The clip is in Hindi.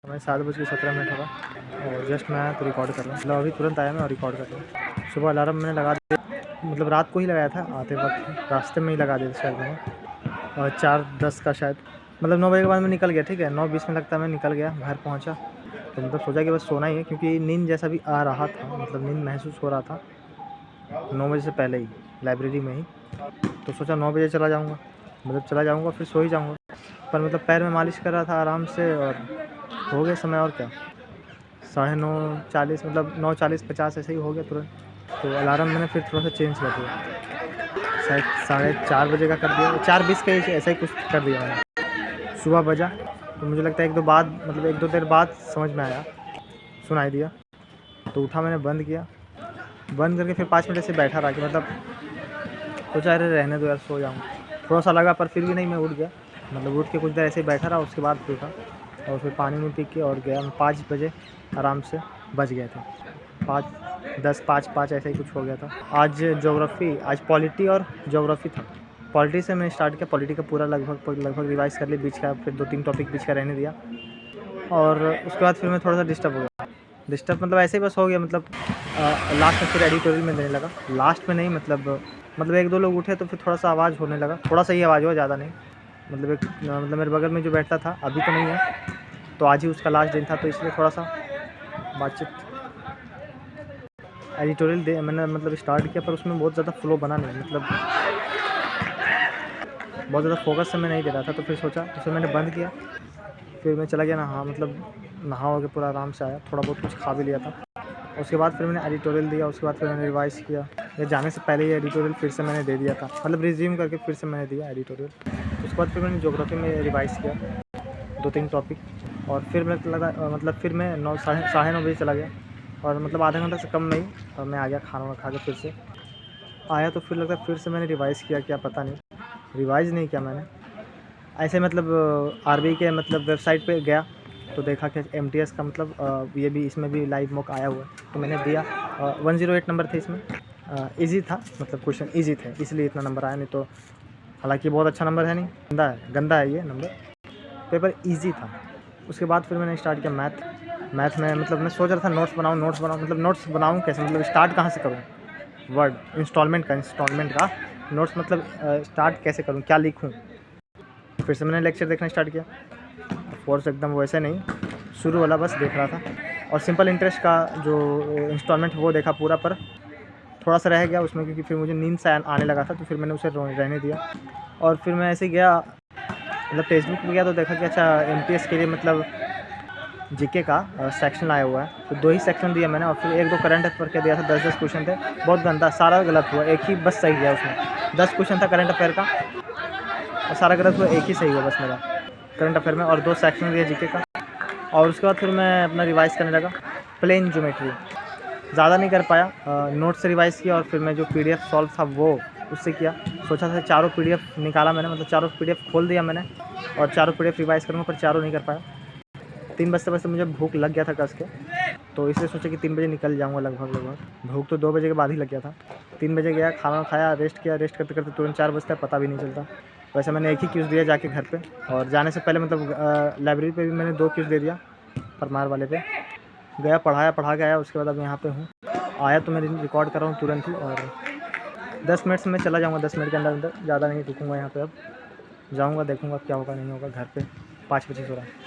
हमें 7:17 होगा और जस्ट मैं आया तो रिकॉर्ड कर रहा हूँ। मतलब अभी तुरंत आया मैं और रिकॉर्ड कर रहा हूँ। सुबह अलार्म मैंने लगा दिया, मतलब रात को ही लगाया था, आते वक्त रास्ते में ही लगा दिया था शायद मैंने। और 4:10 का शायद, मतलब 9 बजे के बाद मैं निकल गया। ठीक है, 9:20 में लगता है मैं निकल गया, घर पहुँचा तो मतलब सोचा कि बस सोना ही है, क्योंकि नींद जैसा भी आ रहा था, मतलब नींद महसूस हो रहा था 9 बजे से पहले ही लाइब्रेरी में ही। तो सोचा 9 बजे चला जाऊँगा, मतलब चला जाऊँगा फिर सो ही जाऊँगा। पर मतलब पैर में मालिश कर रहा था आराम से और हो गया समय और क्या, 9:40 मतलब 9:40-50 ऐसे ही हो गया तुरंत। तो अलार्म मैंने फिर थोड़ा सा चेंज कर दिया, शायद 4:30 बजे का कर दिया, 4:20 का ही ऐसा ही कुछ कर दिया मैंने। सुबह बजा तो मुझे लगता है 1-2 देर बाद समझ में आया, सुनाई दिया तो उठा मैंने, बंद किया, बंद करके फिर 5 मिनट ऐसे बैठा रहा कि मतलब सोचा अरे रहने दो यार, सो जाऊँ। थोड़ा सा लगा पर फिर भी नहीं, मैं उठ गया, मतलब उठ के कुछ देर ऐसे ही बैठा रहा, उसके बाद फिर उठा और फिर पानी पी के और गया। 5 बजे आराम से बज गए थे, 5:10 5:05 ऐसा ही कुछ हो गया था। आज पॉलिटी और ज्योग्राफी था। पॉलिटी से मैं स्टार्ट किया, पॉलिटी का पूरा लगभग रिवाइज़ कर लिया, बीच का फिर 2-3 टॉपिक बीच का रहने दिया और उसके बाद फिर मैं थोड़ा सा डिस्टर्ब हो गया। डिस्टर्ब मतलब ऐसे ही बस हो गया, मतलब लास्ट में फिर एडिटोरियल में देने लगा। लास्ट में नहीं, मतलब 1-2 लोग उठे तो फिर थोड़ा सा आवाज़ होने लगा, थोड़ा सा ही आवाज़ हुआ, ज़्यादा नहीं। मतलब मेरे बगल में जो बैठता था, अभी तो नहीं है, तो आज ही उसका लास्ट दिन था, तो इसलिए थोड़ा सा बातचीत एडिटोरियल दे मैंने मतलब स्टार्ट किया, पर उसमें बहुत ज़्यादा फ्लो बना नहीं, मतलब बहुत ज़्यादा फोकस से मैं नहीं दे रहा था। तो फिर सोचा, फिर मैंने बंद किया, फिर मैं चला गया नहा, मतलब नहा के पूरा आराम से आया, थोड़ा बहुत कुछ खा भी लिया था। उसके बाद फिर मैंने एडिटोरियल दिया, उसके बाद फिर मैंने रिवाइज़ किया, या जाने से पहले ही एडिटोरियल फिर से मैंने दे दिया था, मतलब रिज्यूम करके फिर से मैंने दिया एडिटोरियल। उसके बाद फिर मैंने ज्योग्राफी में रिवाइज़ किया 2-3 टॉपिक और फिर मेरे लगा मतलब फिर मैं 9 बजे चला गया और मतलब आधा घंटा से कम में ही और मैं आ गया, खाना वाना खा के फिर से आया। तो फिर लगता है फिर से मैंने रिवाइज़ किया, क्या पता नहीं, रिवाइज़ नहीं किया मैंने ऐसे, मतलब आरबीआई के मतलब वेबसाइट पे गया तो देखा कि एमटीएस का मतलब ये भी, इसमें भी लाइव मॉक आया हुआ है, तो मैंने दिया। 108 नंबर थे इसमें, इजी था, मतलब क्वेश्चन इजी थे, इसलिए इतना नंबर आया, नहीं तो हालांकि बहुत अच्छा नंबर है नहीं, गंदा है ये नंबर, पेपर इजी था। उसके बाद फिर मैंने स्टार्ट किया मैथ में, मतलब मैं सोच रहा था नोट्स बनाऊँ, मतलब नोट्स बनाऊँ कैसे, मतलब स्टार्ट कहाँ से करूँ, वर्ड इंस्टॉलमेंट का नोट्स, मतलब स्टार्ट कैसे करूँ, क्या लिखूँ। फिर से मैंने लेक्चर देखना स्टार्ट किया, कोर्स एकदम वैसे नहीं, शुरू वाला बस देख रहा था और सिंपल इंटरेस्ट का जो इंस्टॉलमेंट वो देखा पूरा, पर थोड़ा सा रह गया उसमें, क्योंकि फिर मुझे नींद से आने लगा था, तो फिर मैंने उसे रहने दिया। और फिर मैं ऐसे गया, मतलब टेक्स्ट बुक में गया तो देखा कि अच्छा एमटीएस के लिए मतलब जीके का सेक्शन आया हुआ है, तो 2 ही सेक्शन दिया मैंने और फिर 1-2 करंट अफेयर के दिया था, 10-10 क्वेश्चन थे, बहुत गंदा, सारा गलत हुआ, एक ही बस सही गया उसमें, 10 क्वेश्चन था करंट अफेयर का और सारा गलत हुआ, एक ही सही हुआ बस मेरा करंट अफेयर में, और 2 सेक्शन दिया जीके का। और उसके बाद फिर मैं अपना रिवाइज़ करने लगा, प्लेन ज्योमेट्री ज़्यादा नहीं कर पाया, नोट से रिवाइज़ किया और फिर मैं जो पीडीएफ सॉल्व था वो उससे किया। सोचा था चारों पीडीएफ निकाला मैंने, मतलब चारों पीडीएफ खोल दिया मैंने और चारों पीडीएफ रिवाइज़ करूँगा, पर चारों नहीं कर पाया। 3 बजते मुझे भूख लग गया था कस के, तो इसलिए सोचा कि 3 बजे निकल जाऊँगा लगभग। भूख तो 2 बजे के बाद ही लग गया था। 3 बजे गया, खाना खाया, रेस्ट किया, रेस्ट करते करते तुरंत 4 बजता है, पता भी नहीं चलता। वैसे मैंने एक ही क्विज़ दिया जाके घर पे, और जाने से पहले मतलब लाइब्रेरी पे भी मैंने 2 क्विज़ दे दिया, परमार वाले पे गया, पढ़ा के आया। उसके बाद अब यहाँ पे हूँ, आया तो मैं रिकॉर्ड कर रहा हूँ तुरंत ही, और 10 मिनट से मैं चला जाऊँगा, 10 मिनट के अंदर, ज़्यादा नहीं रुकूँगा यहाँ पे। अब जाऊँगा, देखूँगा क्या होगा नहीं होगा, घर पे 5 बजे सो रहा है।